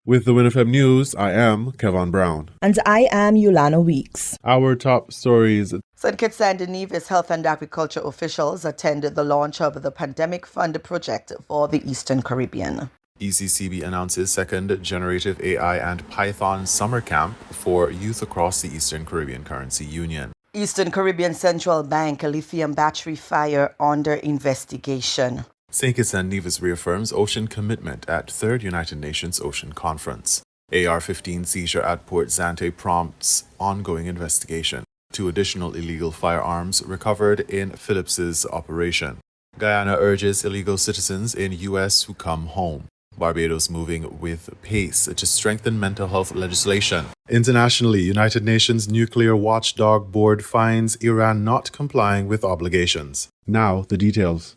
With the WINN FM News, I am Kevin Brown. And I am Yulana Weeks. Our top stories. St. Kitts and Nevis health and agriculture officials attended the launch of the Pandemic Fund project for the Eastern Caribbean. ECCB announces second Generative AI and Python summer camp for youth across the Eastern Caribbean Currency Union. Eastern Caribbean Central Bank lithium battery fire under investigation. St. Kitts and Nevis reaffirms ocean commitment at Third United Nations Ocean Conference. AR-15 seizure at Port Zante prompts ongoing investigation. 2 additional illegal firearms recovered in Phillips's operation. Guyana urges illegal citizens in U.S. to come home. Barbados moving with pace to strengthen mental health legislation. Internationally, United Nations Nuclear Watchdog Board finds Iran not complying with obligations. Now, the details.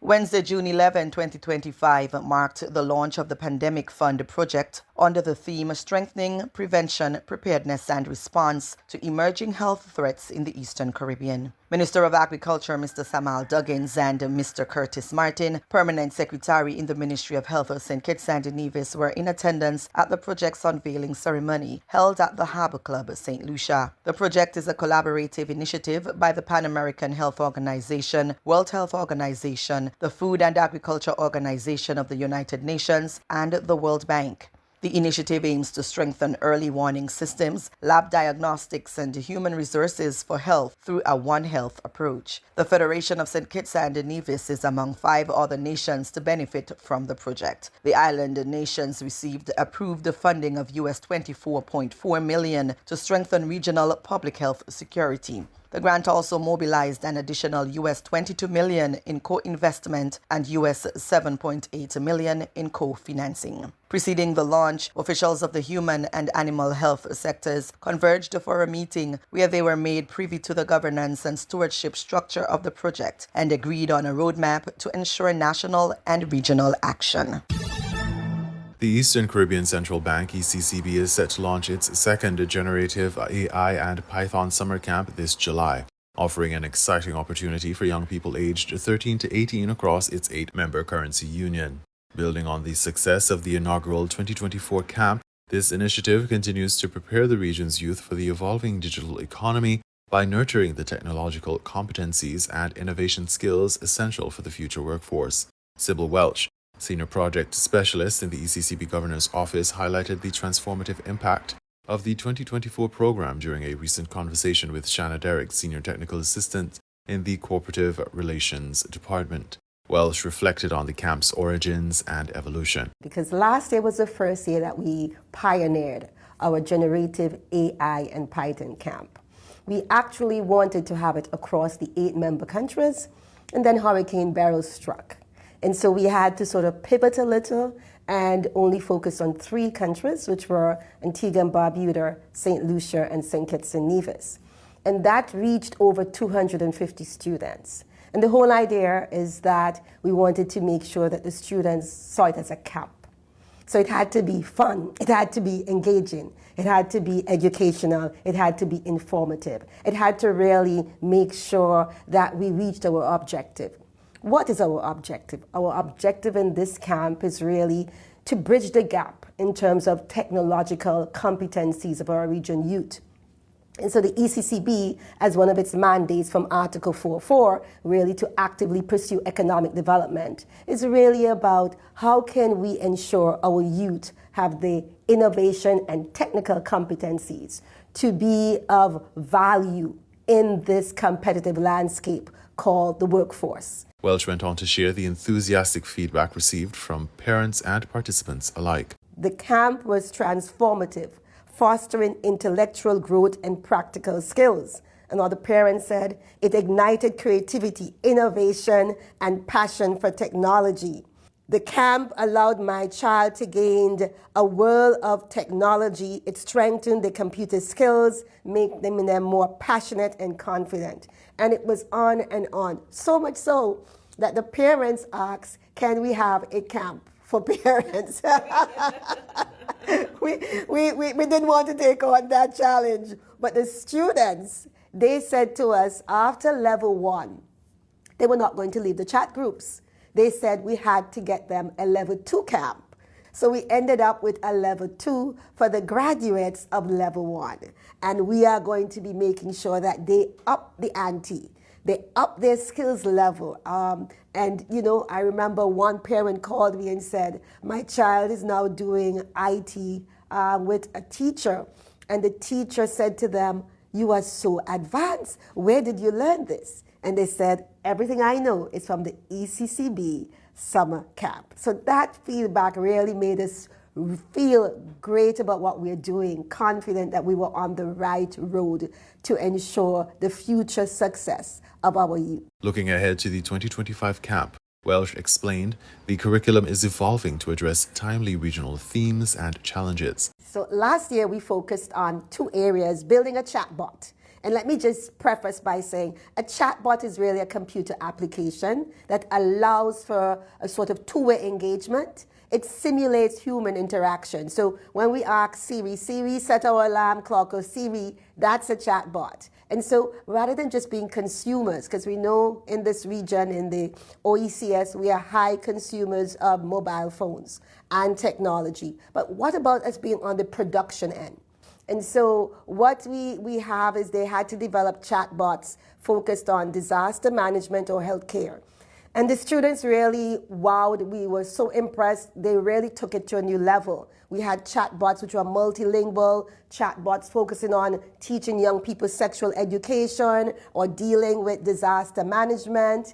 Wednesday, June 11, 2025, marked the launch of the Pandemic Fund project under the theme Strengthening Prevention, Preparedness and Response to Emerging Health Threats in the Eastern Caribbean. Minister of Agriculture Mr. Samal Duggins and Mr. Curtis Martin, Permanent Secretary in the Ministry of Health of St. Kitts and Nevis, were in attendance at the project's unveiling ceremony held at the Harbour Club, St. Lucia. The project is a collaborative initiative by the Pan American Health Organization, World Health Organization, the Food and Agriculture Organization of the United Nations, and the World Bank. The initiative aims to strengthen early warning systems, lab diagnostics, and human resources for health through a One Health approach. The Federation of St. Kitts and Nevis is among 5 other nations to benefit from the project. The island nations received approved funding of US $24.4 million to strengthen regional public health security. The grant also mobilized an additional US $22 million in co-investment and US $7.8 million in co-financing. Preceding the launch, officials of the human and animal health sectors converged for a meeting where they were made privy to the governance and stewardship structure of the project and agreed on a roadmap to ensure national and regional action. The Eastern Caribbean Central Bank, ECCB, is set to launch its second Generative AI and Python summer camp this July, offering an exciting opportunity for young people aged 13 to 18 across its 8-member currency union. Building on the success of the inaugural 2024 camp, this initiative continues to prepare the region's youth for the evolving digital economy by nurturing the technological competencies and innovation skills essential for the future workforce. Sybil Welch, Senior Project Specialist in the ECCB Governor's Office, highlighted the transformative impact of the 2024 program during a recent conversation with Shanna Derrick, Senior Technical Assistant in the Cooperative Relations Department. Welsh reflected on the camp's origins and evolution. Because last year was the first year that we pioneered our Generative AI and Python camp. We actually wanted to have it across the 8-member countries, and then Hurricane Beryl struck. And so we had to sort of pivot a little and only focus on 3 countries, which were Antigua and Barbuda, St. Lucia, and St. Kitts and Nevis. And that reached over 250 students. And the whole idea is that we wanted to make sure that the students saw it as a camp. So it had to be fun, it had to be engaging, it had to be educational, it had to be informative. It had to really make sure that we reached our objective. What is our objective? Our objective in this camp is really to bridge the gap in terms of technological competencies of our region youth. And so the ECCB, as one of its mandates from Article 4.4, really to actively pursue economic development, is really about how can we ensure our youth have the innovation and technical competencies to be of value in this competitive landscape called the workforce. Welch went on to share the enthusiastic feedback received from parents and participants alike. The camp was transformative, fostering intellectual growth and practical skills. Another parent said it ignited creativity, innovation, and passion for technology. The camp allowed my child to gain a world of technology. It strengthened their computer skills, made them more passionate and confident. And it was on and on. So much so that the parents asked, can we have a camp for parents? we didn't want to take on that challenge. But the students, they said to us after level 1, they were not going to leave the chat groups. They said we had to get them a level 2 camp. So we ended up with a level 2 for the graduates of level 1. And we are going to be making sure that they up the ante. They up their skills level. And, I remember one parent called me and said, my child is now doing IT with a teacher. And the teacher said to them, you are so advanced. Where did you learn this? And they said, everything I know is from the ECCB summer camp. So that feedback really made us feel great about what we're doing, confident that we were on the right road to ensure the future success of our youth. Looking ahead to the 2025 camp, Welsh explained the curriculum is evolving to address timely regional themes and challenges. So last year we focused on 2 areas, building a chatbot. And let me just preface by saying a chatbot is really a computer application that allows for a sort of two-way engagement. It simulates human interaction. So when we ask Siri, set our alarm clock, or Siri, that's a chatbot. And so rather than just being consumers, because we know in this region, in the OECS, we are high consumers of mobile phones and technology. But what about us being on the production end? And so what we have is they had to develop chatbots focused on disaster management or healthcare. And the students really wowed. We were so impressed. They really took it to a new level. We had chatbots which were multilingual, chatbots focusing on teaching young people sexual education or dealing with disaster management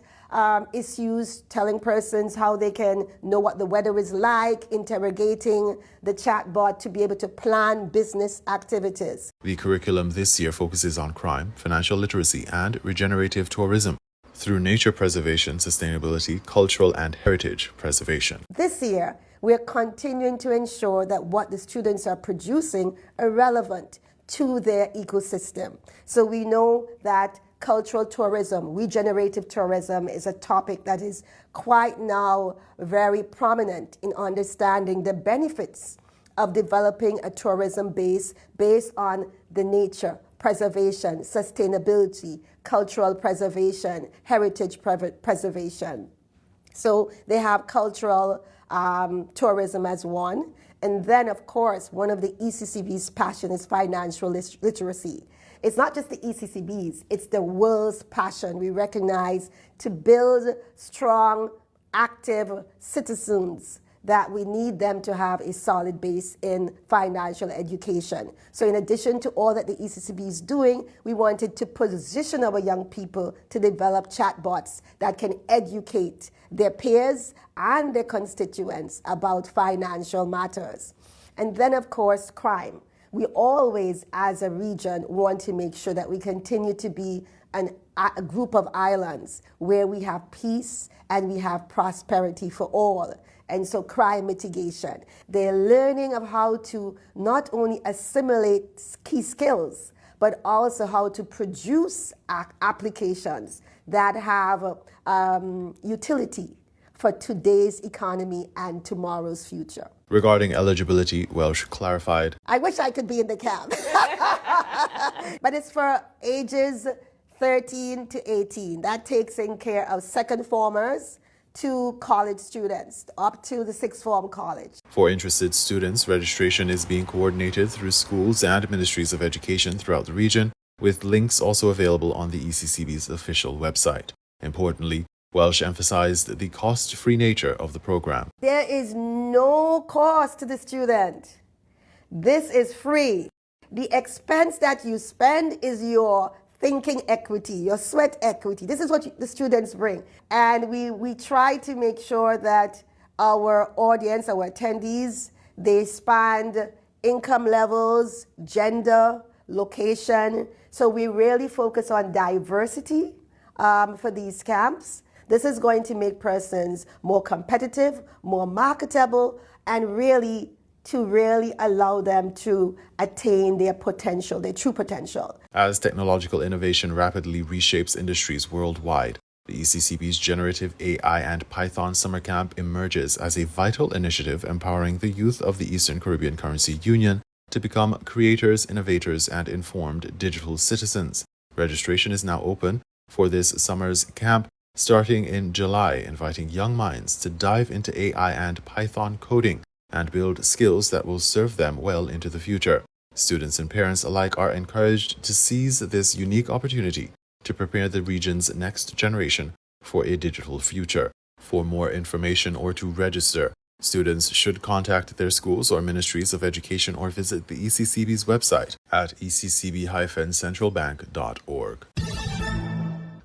issues, telling persons how they can know what the weather is like, interrogating the chatbot to be able to plan business activities. The curriculum this year focuses on crime, financial literacy, and regenerative tourism through nature preservation, sustainability, cultural and heritage preservation. This year, we're continuing to ensure that what the students are producing are relevant to their ecosystem. So we know that cultural tourism, regenerative tourism is a topic that is quite now very prominent in understanding the benefits of developing a tourism base based on the nature preservation, sustainability, cultural preservation, heritage preservation. So they have cultural tourism as one. And then, of course, one of the ECCB's passion is financial literacy. It's not just the ECCB's, it's the world's passion. We recognize to build strong, active citizens that we need them to have a solid base in financial education. So in addition to all that the ECCB is doing, we wanted to position our young people to develop chatbots that can educate their peers and their constituents about financial matters. And then, of course, crime. We always, as a region, want to make sure that we continue to be a group of islands where we have peace and we have prosperity for all. And so crime mitigation, they're learning of how to not only assimilate key skills, but also how to produce applications that have utility for today's economy and tomorrow's future. Regarding eligibility, Welsh clarified, I wish I could be in the camp. But it's for ages 13 to 18. That takes in care of second formers to college students up to the sixth form college. For interested students, registration is being coordinated through schools and ministries of education throughout the region, with links also available on the ECCB's official website. Importantly, Welsh emphasized the cost-free nature of the program. There is no cost to the student. This is free. The expense that you spend is your thinking equity, your sweat equity. This is what the students bring. And we try to make sure that our audience, our attendees, they span income levels, gender, location. So we really focus on diversity for these camps. This is going to make persons more competitive, more marketable, and really allow them to attain their potential, their true potential. As technological innovation rapidly reshapes industries worldwide, the ECCB's Generative AI and Python Summer Camp emerges as a vital initiative empowering the youth of the Eastern Caribbean Currency Union to become creators, innovators, and informed digital citizens. Registration is now open for this summer's camp, starting in July, inviting young minds to dive into AI and Python coding and build skills that will serve them well into the future. Students and parents alike are encouraged to seize this unique opportunity to prepare the region's next generation for a digital future. For more information or to register, students should contact their schools or ministries of education or visit the ECCB's website at eccb-centralbank.org.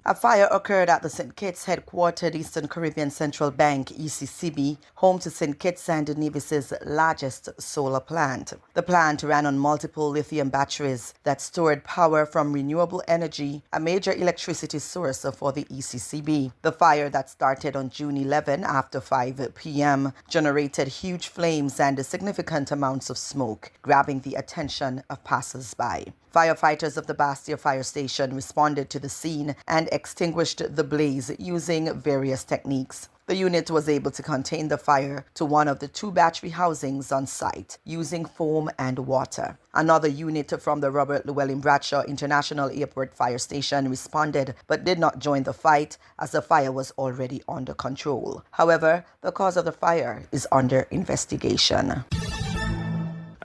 A fire occurred at the St. Kitts headquartered Eastern Caribbean Central Bank, ECCB, home to St. Kitts and Nevis's largest solar plant. The plant ran on multiple lithium batteries that stored power from renewable energy, a major electricity source for the ECCB. The fire that started on June 11 after 5 p.m. generated huge flames and significant amounts of smoke, grabbing the attention of passers-by. Firefighters of the Bastia Fire Station responded to the scene and extinguished the blaze using various techniques. The unit was able to contain the fire to one of the 2 battery housings on site using foam and water. Another unit from the Robert Llewellyn Bradshaw International Airport Fire Station responded but did not join the fight as the fire was already under control. However, the cause of the fire is under investigation.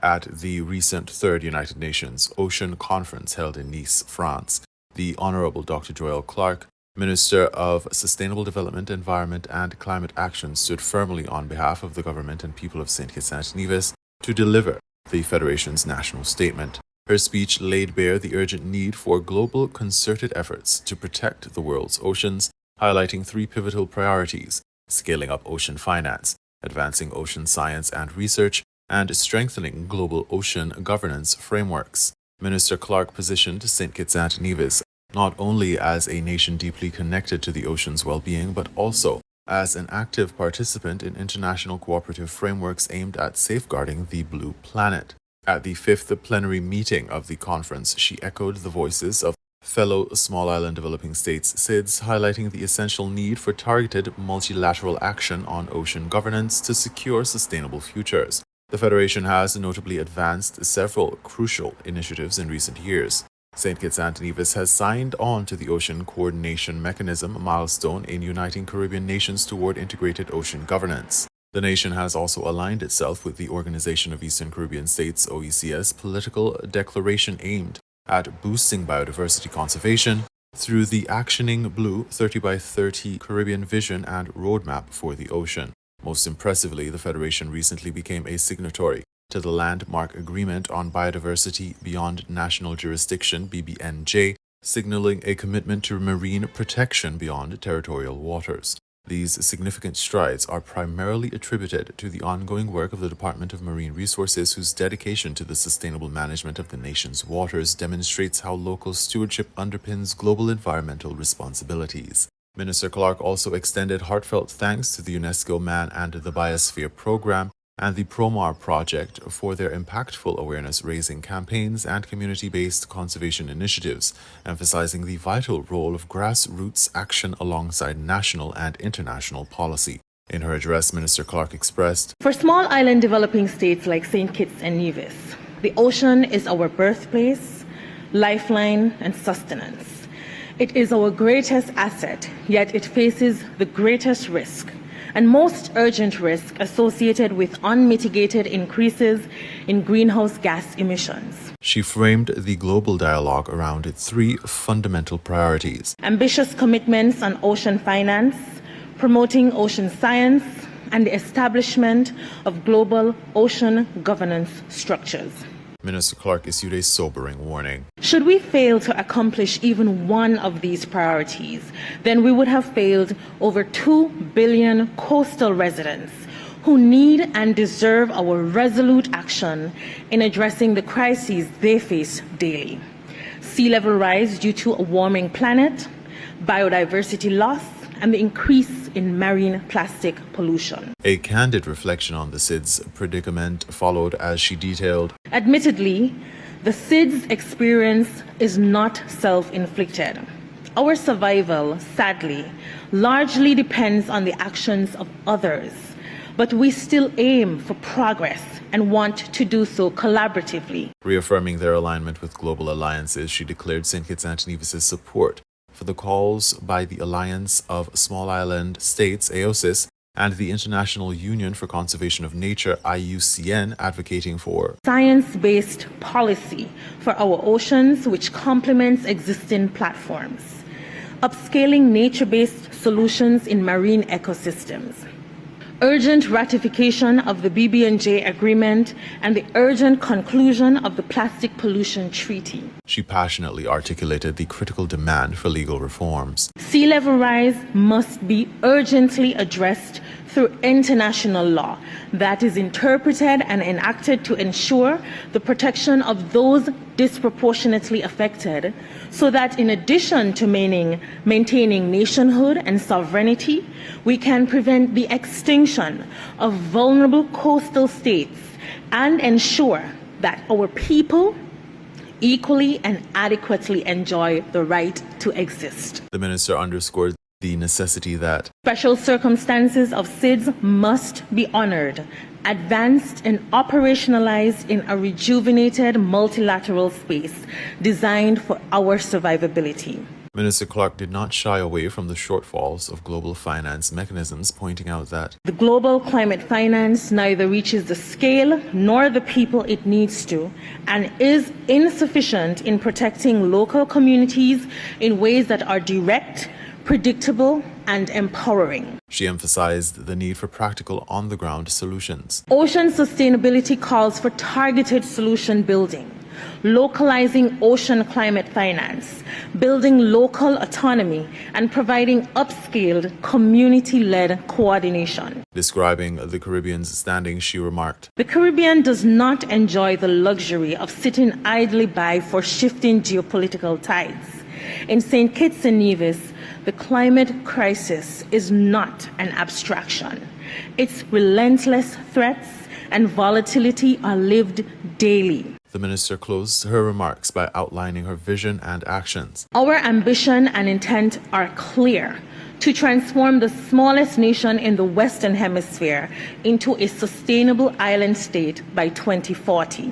At the recent Third United Nations Ocean Conference held in Nice, France, the Honorable Dr. Joelle Clark, Minister of Sustainable Development, Environment and Climate Action, stood firmly on behalf of the government and people of St. Kitts and Nevis to deliver the Federation's national statement. Her speech laid bare the urgent need for global concerted efforts to protect the world's oceans, highlighting 3 pivotal priorities: scaling up ocean finance, advancing ocean science and research, and strengthening global ocean governance frameworks. Minister Clark positioned St. Kitts and Nevis not only as a nation deeply connected to the ocean's well-being, but also as an active participant in international cooperative frameworks aimed at safeguarding the blue planet. At the 5th plenary meeting of the conference, she echoed the voices of fellow small island developing states SIDS, highlighting the essential need for targeted multilateral action on ocean governance to secure sustainable futures. The Federation has notably advanced several crucial initiatives in recent years. St. Kitts and Nevis has signed on to the Ocean Coordination Mechanism, a milestone in uniting Caribbean nations toward integrated ocean governance. The nation has also aligned itself with the Organization of Eastern Caribbean States (OECS) political declaration aimed at boosting biodiversity conservation through the Actioning Blue 30 by 30 Caribbean Vision and Roadmap for the Ocean. Most impressively, the Federation recently became a signatory to the Landmark Agreement on Biodiversity Beyond National Jurisdiction (BBNJ), signaling a commitment to marine protection beyond territorial waters. These significant strides are primarily attributed to the ongoing work of the Department of Marine Resources, whose dedication to the sustainable management of the nation's waters demonstrates how local stewardship underpins global environmental responsibilities. Minister Clark also extended heartfelt thanks to the UNESCO Man and the Biosphere Program and the PROMAR project for their impactful awareness-raising campaigns and community-based conservation initiatives, emphasizing the vital role of grassroots action alongside national and international policy. In her address, Minister Clark expressed, "For small island developing states like St. Kitts and Nevis, the ocean is our birthplace, lifeline, and sustenance. It is our greatest asset, yet it faces the greatest risk and most urgent risk associated with unmitigated increases in greenhouse gas emissions." She framed the global dialogue around 3 fundamental priorities: ambitious commitments on ocean finance, promoting ocean science, and the establishment of global ocean governance structures. Minister Clark issued a sobering warning. Should we fail to accomplish even one of these priorities, then we would have failed over 2 billion coastal residents who need and deserve our resolute action in addressing the crises they face daily: sea level rise due to a warming planet, biodiversity loss, and the increase in marine plastic pollution. A candid reflection on the SIDS predicament followed as she detailed, "Admittedly, the SIDS experience is not self-inflicted. Our survival, sadly, largely depends on the actions of others, but we still aim for progress and want to do so collaboratively." Reaffirming their alignment with global alliances, she declared St. Kitts and Nevis' support for the calls by the Alliance of Small Island States, AOSIS, and the International Union for Conservation of Nature, IUCN, advocating for science-based policy for our oceans which complements existing platforms, upscaling nature-based solutions in marine ecosystems, urgent ratification of the BB&J agreement, and the urgent conclusion of the Plastic Pollution Treaty. She passionately articulated the critical demand for legal reforms. Sea level rise must be urgently addressed through international law that is interpreted and enacted to ensure the protection of those disproportionately affected, so that in addition to maintaining nationhood and sovereignty, we can prevent the extinction of vulnerable coastal states and ensure that our people equally and adequately enjoy the right to exist. The minister underscored the necessity that special circumstances of SIDS must be honored, advanced and operationalized in a rejuvenated multilateral space designed for our survivability. Minister Clark did not shy away from the shortfalls of global finance mechanisms, pointing out that the global climate finance neither reaches the scale nor the people it needs to, and is insufficient in protecting local communities in ways that are direct, predictable, and empowering. She emphasized the need for practical on-the-ground solutions. Ocean sustainability calls for targeted solution building, localizing ocean climate finance, building local autonomy, and providing upscaled community-led coordination. Describing the Caribbean's standing, she remarked, "The Caribbean does not enjoy the luxury of sitting idly by for shifting geopolitical tides. In St. Kitts and Nevis, the climate crisis is not an abstraction. Its relentless threats and volatility are lived daily." The minister closed her remarks by outlining her vision and actions. Our ambition and intent are clear: to transform the smallest nation in the Western Hemisphere into a sustainable island state by 2040.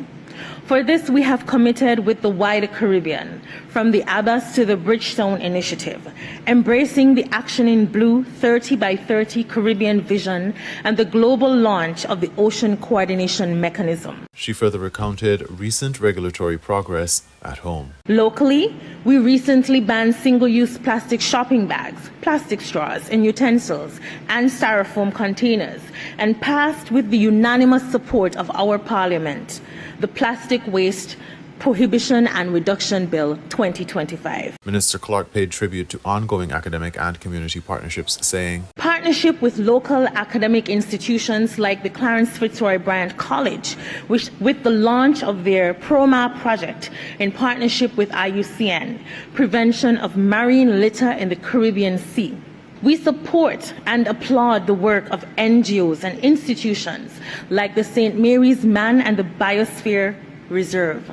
For this, we have committed with the wider Caribbean, from the Abbas to the Bridgestone Initiative, embracing the Action in Blue 30 by 30 Caribbean vision and the global launch of the Ocean Coordination Mechanism. She further recounted recent regulatory progress at home. Locally, we recently banned single-use plastic shopping bags, plastic straws and utensils, and styrofoam containers, and passed with the unanimous support of our Parliament the Plastic Waste Prohibition and Reduction Bill 2025. Minister Clark paid tribute to ongoing academic and community partnerships, saying, "Partnership with local academic institutions like the Clarence Fitzroy Bryant College, which, with the launch of their PROMA project in partnership with IUCN, Prevention of Marine Litter in the Caribbean Sea. We support and applaud the work of NGOs and institutions like the St. Mary's Man and the Biosphere Reserve,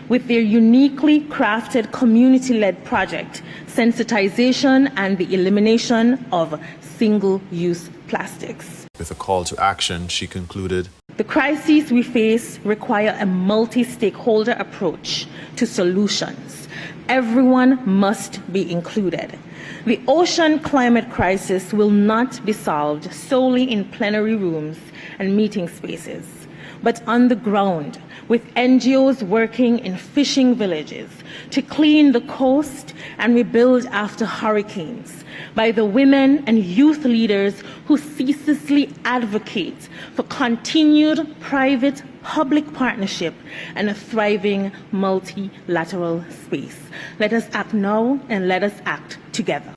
with their uniquely crafted community-led project, sensitization and the elimination of single-use plastics." With a call to action, she concluded, "The crises we face require a multi-stakeholder approach to solutions. Everyone must be included. The ocean climate crisis will not be solved solely in plenary rooms and meeting spaces, but on the ground, with NGOs working in fishing villages to clean the coast and rebuild after hurricanes, by the women and youth leaders who ceaselessly advocate for continued private-public partnership and a thriving multilateral space. Let us act now, and let us act together."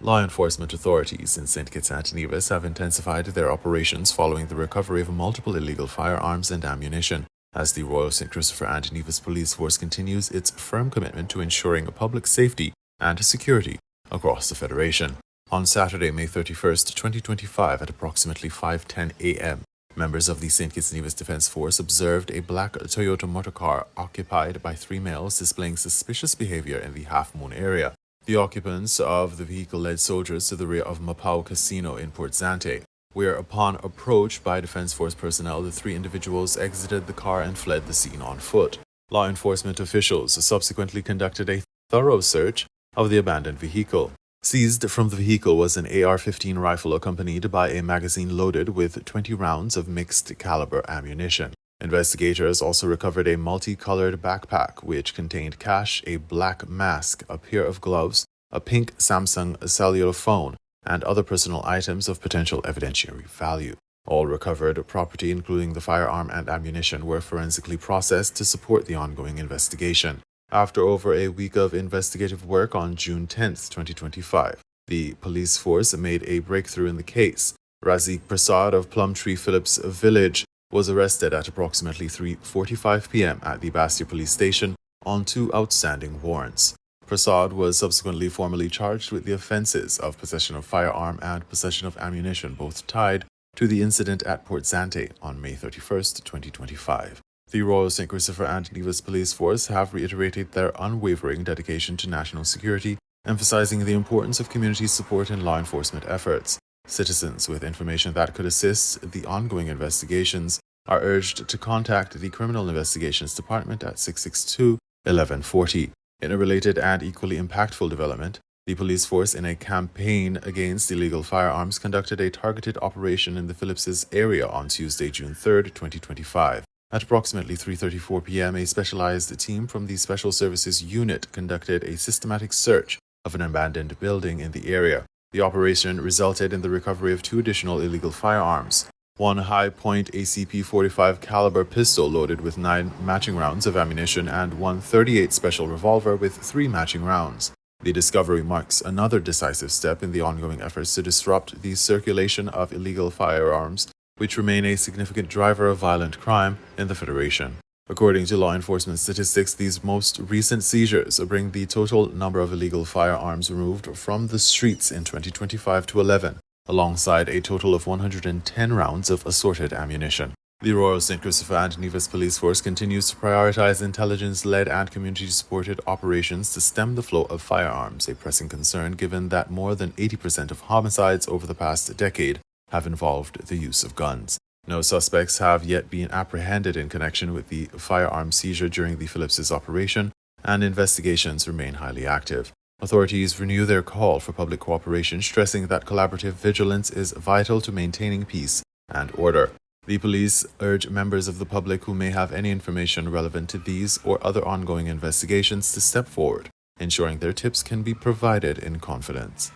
Law enforcement authorities in St. Kitts and Nevis have intensified their operations following the recovery of multiple illegal firearms and ammunition, as the Royal St. Christopher and Nevis Police Force continues its firm commitment to ensuring public safety and security across the Federation. On Saturday, May 31st, 2025, at approximately 5:10 a.m., members of the St. Kitts and Nevis Defence Force observed a black Toyota motorcar occupied by 3 males displaying suspicious behavior in the Half Moon area. The occupants of the vehicle led soldiers to the rear of Mapao Casino in Port Zante, where upon approach by Defence Force personnel, the 3 individuals exited the car and fled the scene on foot. Law enforcement officials subsequently conducted a thorough search of the abandoned vehicle. Seized from the vehicle was an AR-15 rifle accompanied by a magazine loaded with 20 rounds of mixed-caliber ammunition. Investigators also recovered a multicolored backpack which contained cash, a black mask, a pair of gloves, a pink Samsung cellular phone, and other personal items of potential evidentiary value. All recovered property, including the firearm and ammunition, were forensically processed to support the ongoing investigation. After over a week of investigative work on June 10, 2025, the police force made a breakthrough in the case. Razik Prasad of Plumtree Phillips Village was arrested at approximately 3:45 p.m. at the Bastia police station on 2 outstanding warrants. Prasad was subsequently formally charged with the offenses of possession of firearm and possession of ammunition, both tied to the incident at Port Zante on May 31, 2025. The Royal St. Christopher and Nevis Police Force have reiterated their unwavering dedication to national security, emphasizing the importance of community support in law enforcement efforts. Citizens with information that could assist the ongoing investigations are urged to contact the Criminal Investigations Department at 662-1140. In a related and equally impactful development, the police force, in a campaign against illegal firearms, conducted a targeted operation in the Phillipses area on Tuesday, June 3, 2025. At approximately 3:34 p.m., a specialized team from the Special Services Unit conducted a systematic search of an abandoned building in the area. The operation resulted in the recovery of 2 additional illegal firearms, one high-point ACP-45 caliber pistol loaded with 9 matching rounds of ammunition and one .38 special revolver with 3 matching rounds. The discovery marks another decisive step in the ongoing efforts to disrupt the circulation of illegal firearms, which remain a significant driver of violent crime in the Federation. According to law enforcement statistics, these most recent seizures bring the total number of illegal firearms removed from the streets in 2025 to 11, alongside a total of 110 rounds of assorted ammunition. The Royal St. Christopher and Nevis Police Force continues to prioritize intelligence-led and community-supported operations to stem the flow of firearms, a pressing concern given that more than 80% of homicides over the past decade have involved the use of guns. No suspects have yet been apprehended in connection with the firearm seizure during the Phillipses operation, and investigations remain highly active. Authorities renew their call for public cooperation, stressing that collaborative vigilance is vital to maintaining peace and order. The police urge members of the public who may have any information relevant to these or other ongoing investigations to step forward, ensuring their tips can be provided in confidence.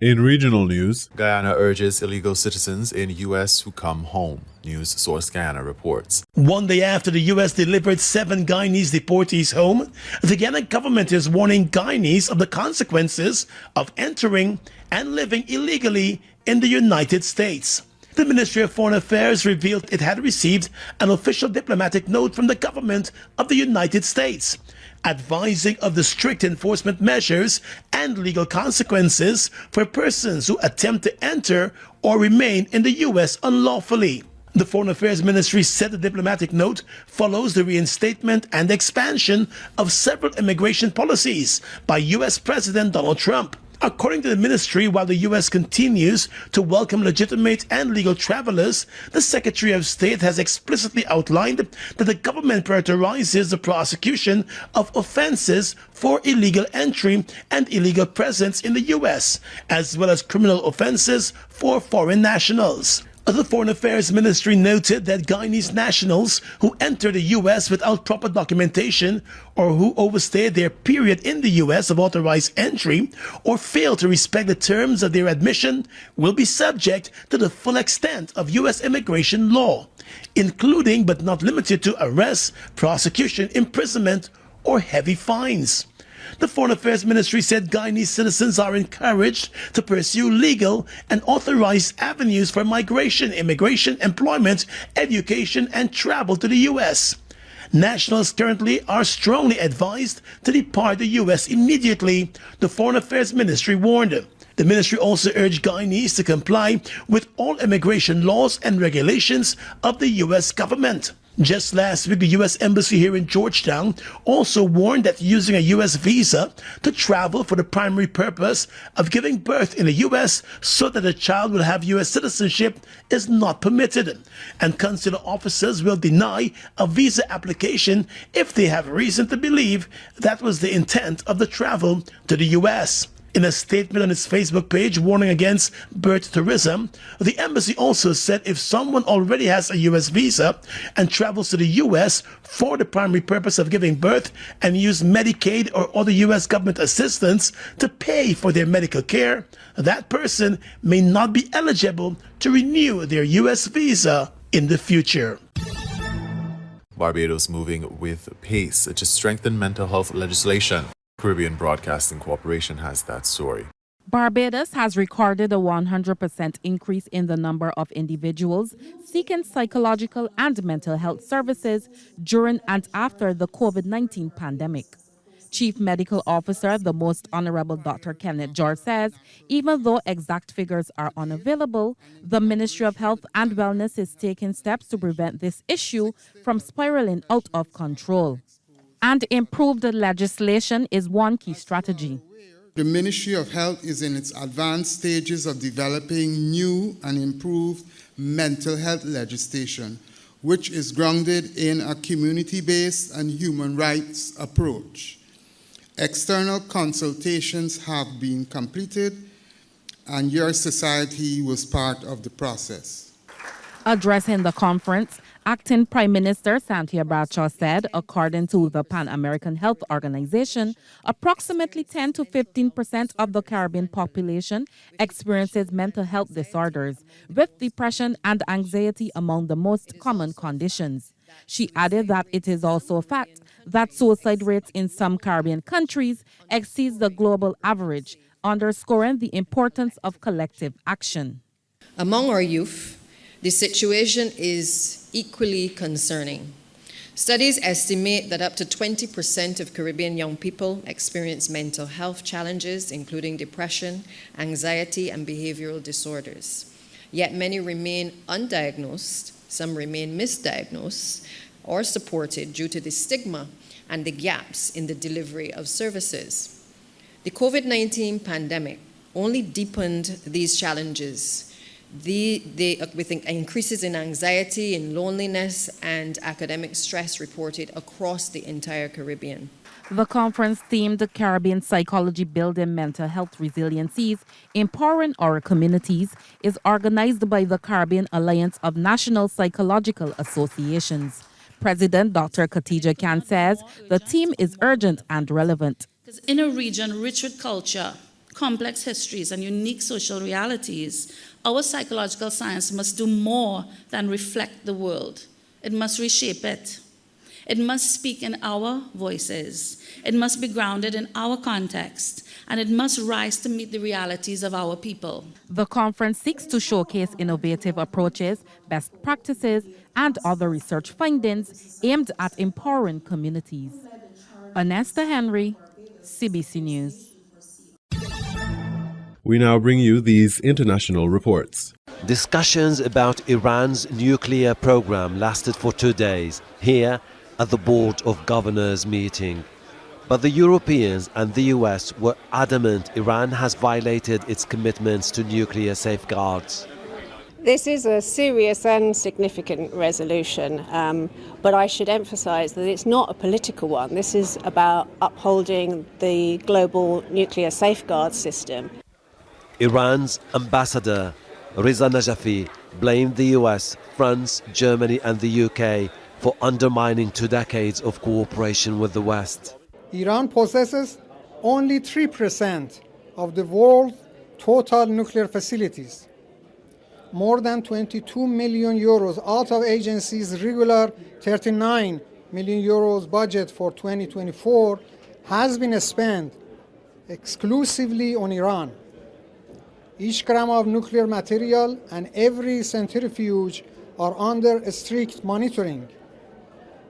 In regional news, Guyana urges illegal citizens in U.S. to come home. News source Guyana reports. One day after the U.S. delivered 7 Guyanese deportees home, the Guyana government is warning Guyanese of the consequences of entering and living illegally in the United States. The Ministry of Foreign Affairs revealed it had received an official diplomatic note from the government of the United States, advising of the strict enforcement measures and legal consequences for persons who attempt to enter or remain in the U.S. unlawfully. The Foreign Affairs Ministry said the diplomatic note follows the reinstatement and expansion of several immigration policies by U.S. President Donald Trump. According to the ministry, while the U.S. continues to welcome legitimate and legal travelers, the Secretary of State has explicitly outlined that the government prioritizes the prosecution of offenses for illegal entry and illegal presence in the U.S., as well as criminal offenses for foreign nationals. The Foreign Affairs Ministry noted that Guyanese nationals who enter the U.S. without proper documentation or who overstay their period in the U.S. of authorized entry or fail to respect the terms of their admission will be subject to the full extent of U.S. immigration law, including but not limited to arrest, prosecution, imprisonment, or heavy fines. The Foreign Affairs Ministry said Guyanese citizens are encouraged to pursue legal and authorized avenues for migration, immigration, employment, education, and travel to the U.S. Nationals currently are strongly advised to depart the U.S. immediately, the Foreign Affairs Ministry warned. The ministry also urged Guyanese to comply with all immigration laws and regulations of the U.S. government. Just last week, the U.S. Embassy here in Georgetown also warned that using a U.S. visa to travel for the primary purpose of giving birth in the U.S. so that the child will have U.S. citizenship is not permitted, and consular officers will deny a visa application if they have reason to believe that was the intent of the travel to the U.S. In a statement on its Facebook page warning against birth tourism, the embassy also said if someone already has a U.S. visa and travels to the U.S. for the primary purpose of giving birth and use Medicaid or other U.S. government assistance to pay for their medical care, that person may not be eligible to renew their U.S. visa in the future. Barbados moving with pace to strengthen mental health legislation. Caribbean Broadcasting Corporation has that story. Barbados has recorded a 100% increase in the number of individuals seeking psychological and mental health services during and after the COVID-19 pandemic. Chief Medical Officer, the Most Honorable Dr. Kenneth George says, even though exact figures are unavailable, the Ministry of Health and Wellness is taking steps to prevent this issue from spiraling out of control. And improved legislation is one key strategy. The Ministry of Health is in its advanced stages of developing new and improved mental health legislation, which is grounded in a community-based and human rights approach. External consultations have been completed, and your society was part of the process. Addressing the conference, Acting Prime Minister Santia Bradshaw said, according to the Pan American Health Organization, approximately 10 to 15% of the Caribbean population experiences mental health disorders, with depression and anxiety among the most common conditions. She added that it is also a fact that suicide rates in some Caribbean countries exceeds the global average, underscoring the importance of collective action. Among our youth, the situation is equally concerning. Studies estimate that up to 20% of Caribbean young people experience mental health challenges, including depression, anxiety, and behavioral disorders. Yet many remain undiagnosed, some remain misdiagnosed or supported due to the stigma and the gaps in the delivery of services. The COVID-19 pandemic only deepened these challenges with increases in anxiety, in loneliness, and academic stress reported across the entire Caribbean. The conference themed Caribbean Psychology Building Mental Health Resiliencies, Empowering Our Communities, is organized by the Caribbean Alliance of National Psychological Associations. President Dr. Khatija Khan says the theme is urgent and relevant. Because in a region rich with culture, complex histories, and unique social realities, our psychological science must do more than reflect the world. It must reshape it. It must speak in our voices. It must be grounded in our context, and it must rise to meet the realities of our people. The conference seeks to showcase innovative approaches, best practices, and other research findings aimed at empowering communities. Anesta Henry, CBC News. We now bring you these international reports. Discussions about Iran's nuclear program lasted for 2 days here at the Board of Governors meeting. But the Europeans and the US were adamant Iran has violated its commitments to nuclear safeguards. This is a serious and significant resolution, but I should emphasise that it's not a political one. This is about upholding the global nuclear safeguard system. Iran's ambassador, Riza Najafi, blamed the US, France, Germany and the UK for undermining 2 decades of cooperation with the West. Iran possesses only 3% of the world's total nuclear facilities. More than 22 million euros out of agency's regular 39 million euros budget for 2024 has been spent exclusively on Iran. Each gram of nuclear material and every centrifuge are under strict monitoring.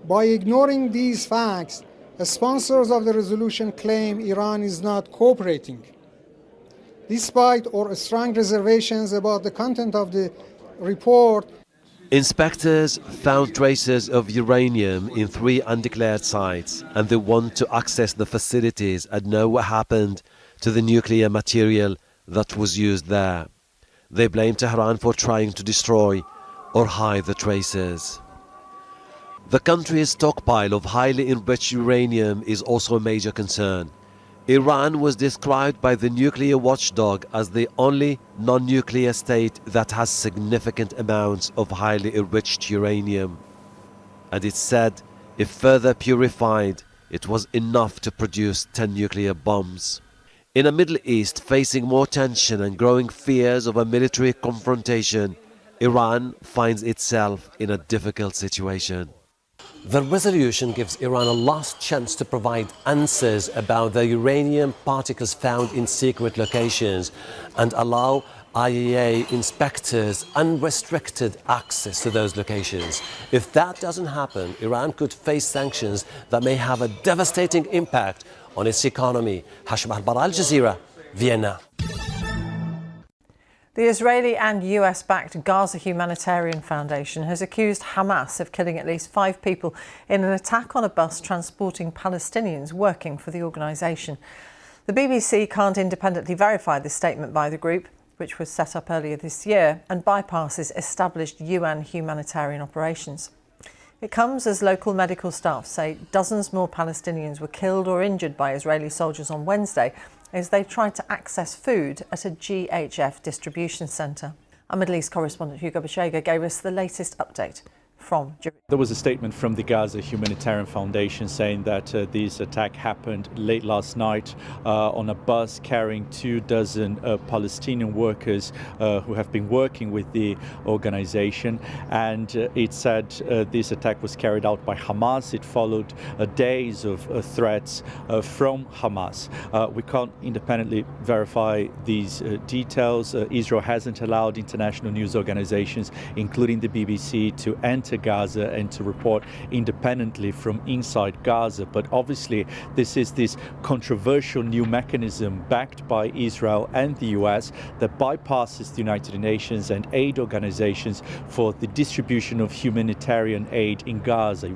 By ignoring these facts, the sponsors of the resolution claim Iran is not cooperating. Despite our strong reservations about the content of the report, inspectors found traces of uranium in 3 undeclared sites, and they want to access the facilities and know what happened to the nuclear material that was used there. They blame Tehran for trying to destroy or hide the traces. The country's stockpile of highly enriched uranium is also a major concern. Iran was described by the nuclear watchdog as the only non-nuclear state that has significant amounts of highly enriched uranium. And it said, if further purified, it was enough to produce 10 nuclear bombs. In a Middle East facing more tension and growing fears of a military confrontation, Iran finds itself in a difficult situation. The resolution gives Iran a last chance to provide answers about the uranium particles found in secret locations and allow IAEA inspectors unrestricted access to those locations. If that doesn't happen, Iran could face sanctions that may have a devastating impact on its economy. Hashim Al-Bara, Al Jazeera, Vienna. The Israeli and US-backed Gaza Humanitarian Foundation has accused Hamas of killing at least 5 people in an attack on a bus transporting Palestinians working for the organisation. The BBC can't independently verify this statement by the group, which was set up earlier this year and bypasses established UN humanitarian operations. It comes as local medical staff say dozens more Palestinians were killed or injured by Israeli soldiers on Wednesday as they tried to access food at a GHF distribution centre. Our Middle East correspondent Hugo Bashega gave us the latest update from Jerusalem. There was a statement from the Gaza Humanitarian Foundation saying that this attack happened late last night on a bus carrying 24 Palestinian workers who have been working with the organization. And it said this attack was carried out by Hamas. It followed days of threats from Hamas. We can't independently verify these details. Israel hasn't allowed international news organizations, including the BBC, to enter Gaza and to report independently from inside Gaza. But obviously this is this controversial new mechanism backed by Israel and the US that bypasses the United Nations and aid organizations for the distribution of humanitarian aid in Gaza.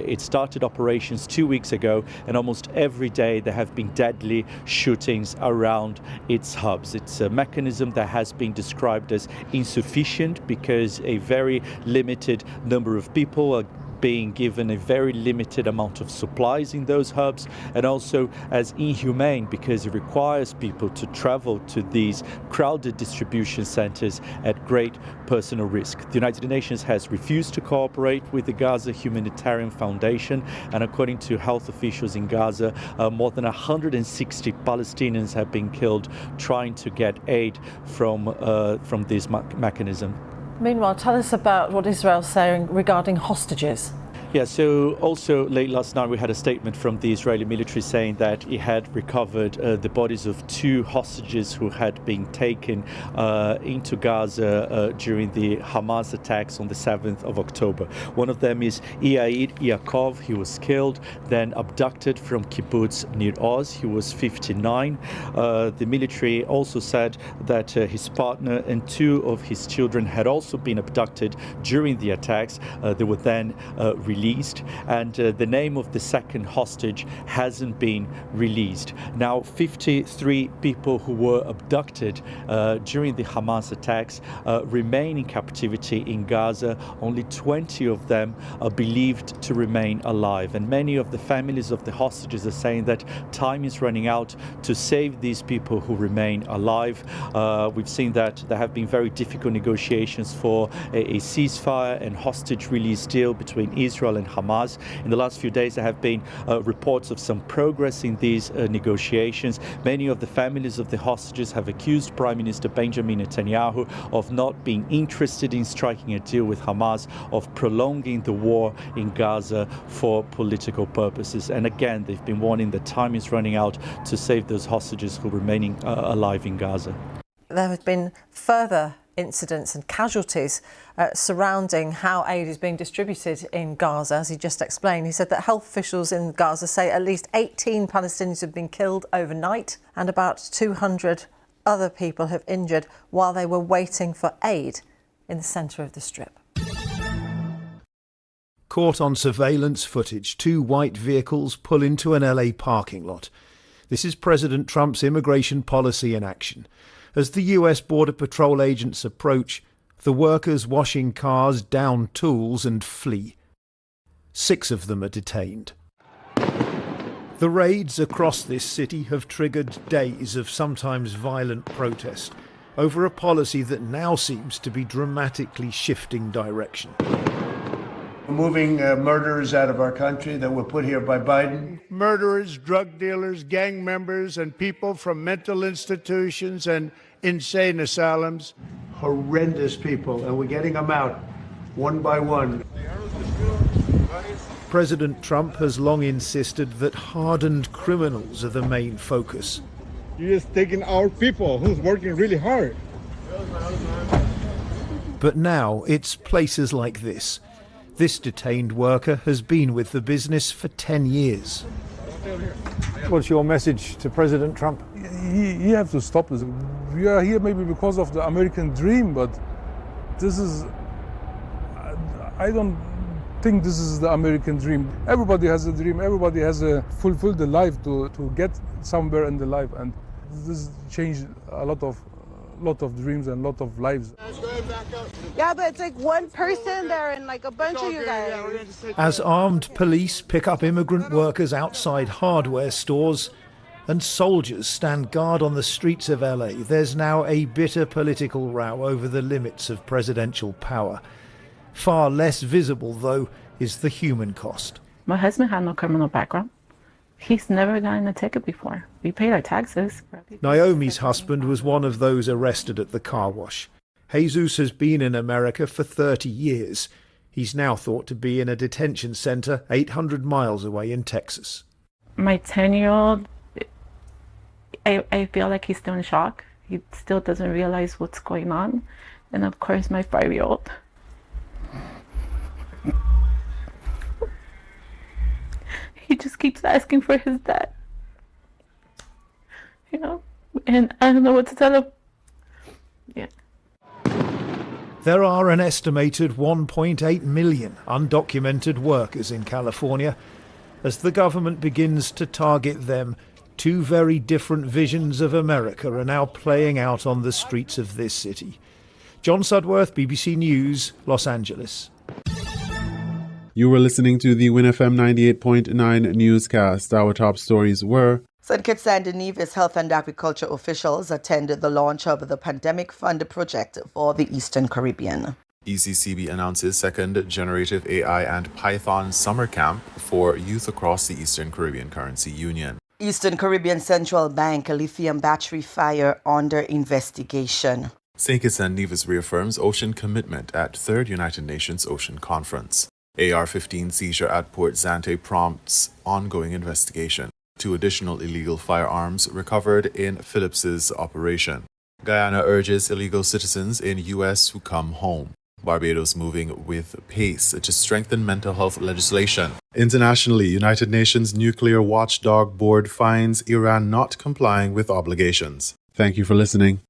It started operations 2 weeks ago, and almost every day there have been deadly shootings around its hubs. It's a mechanism that has been described as insufficient because a very limited number of people are being given a very limited amount of supplies in those hubs, and also as inhumane because it requires people to travel to these crowded distribution centers at great personal risk. The United Nations has refused to cooperate with the Gaza Humanitarian Foundation, and according to health officials in Gaza, more than 160 Palestinians have been killed trying to get aid from this mechanism. Meanwhile, tell us about what Israel's saying regarding hostages. Yeah, so also late last night we had a statement from the Israeli military saying that it had recovered the bodies of 2 hostages who had been taken into Gaza during the Hamas attacks on the 7th of October. One of them is Iaid Yaakov. He was killed, then abducted from kibbutz near Oz. He was 59. The military also said that his partner and 2 of his children had also been abducted during the attacks. They were then released, and the name of the second hostage hasn't been released. Now, 53 people who were abducted during the Hamas attacks remain in captivity in Gaza. Only 20 of them are believed to remain alive, and many of the families of the hostages are saying that time is running out to save these people who remain alive. We've seen that there have been very difficult negotiations for a ceasefire and hostage release deal between Israel and Hamas. In the last few days there have been reports of some progress in these negotiations. Many of the families of the hostages have accused Prime Minister Benjamin Netanyahu of not being interested in striking a deal with Hamas, of prolonging the war in Gaza for political purposes. And again, they've been warning that time is running out to save those hostages who are remaining alive in Gaza. There have been further incidents and casualties surrounding how aid is being distributed in Gaza, as he just explained. He said that health officials in Gaza say at least 18 Palestinians have been killed overnight and about 200 other people have injured while they were waiting for aid in the centre of the Strip. Caught on surveillance footage, 2 white vehicles pull into an LA parking lot. This is President Trump's immigration policy in action. As the US Border Patrol agents approach, the workers washing cars down tools and flee. 6 of them are detained. The raids across this city have triggered days of sometimes violent protest over a policy that now seems to be dramatically shifting direction. Moving murderers out of our country that were put here by Biden. Murderers, drug dealers, gang members, and people from mental institutions and insane asylums. Horrendous people, and we're getting them out one by one. President Trump has long insisted that hardened criminals are the main focus. You're just taking our people who's working really hard. But now it's places like this. This detained worker has been with the business for 10 years. What's your message to President Trump? He has to stop this. We are here maybe because of the American dream, but this is, I don't think this is the American dream. Everybody has a dream, everybody has to fulfill the life to get somewhere in the life, and this changed a lot of dreams and a lot of lives. Yeah, but it's like one person there and like a bunch of you guys. As armed police pick up immigrant workers outside hardware stores and soldiers stand guard on the streets of LA, there's now a bitter political row over the limits of presidential power. Far less visible, though, is the human cost. My husband had no criminal background. He's never gotten a ticket before. We paid our taxes. Naomi's husband was one of those arrested at the car wash. Jesus has been in America for 30 years. He's now thought to be in a detention center 800 miles away in Texas. My 10-year-old, I feel like he's still in shock. He still doesn't realize what's going on. And of course, my 5-year-old. He just keeps asking for his dad. You know, and I don't know what to tell him. Yeah. There are an estimated 1.8 million undocumented workers in California. As the government begins to target them, two very different visions of America are now playing out on the streets of this city. John Sudworth, BBC News, Los Angeles. You were listening to the WINN FM 98.9 newscast. Our top stories were: St. Kitts and Nevis health and agriculture officials attended the launch of the Pandemic Fund project for the Eastern Caribbean. ECCB announces second generative AI and Python summer camp for youth across the Eastern Caribbean Currency Union. Eastern Caribbean Central Bank lithium battery fire under investigation. St. Kitts and Nevis reaffirms ocean commitment at 3rd United Nations Ocean Conference. AR-15 seizure at Port Zante prompts ongoing investigation. 2 additional illegal firearms recovered in Phillips's operation. Guyana urges illegal citizens in U.S. to come home. Barbados moving with pace to strengthen mental health legislation. Internationally, United Nations Nuclear Watchdog Board finds Iran not complying with obligations. Thank you for listening.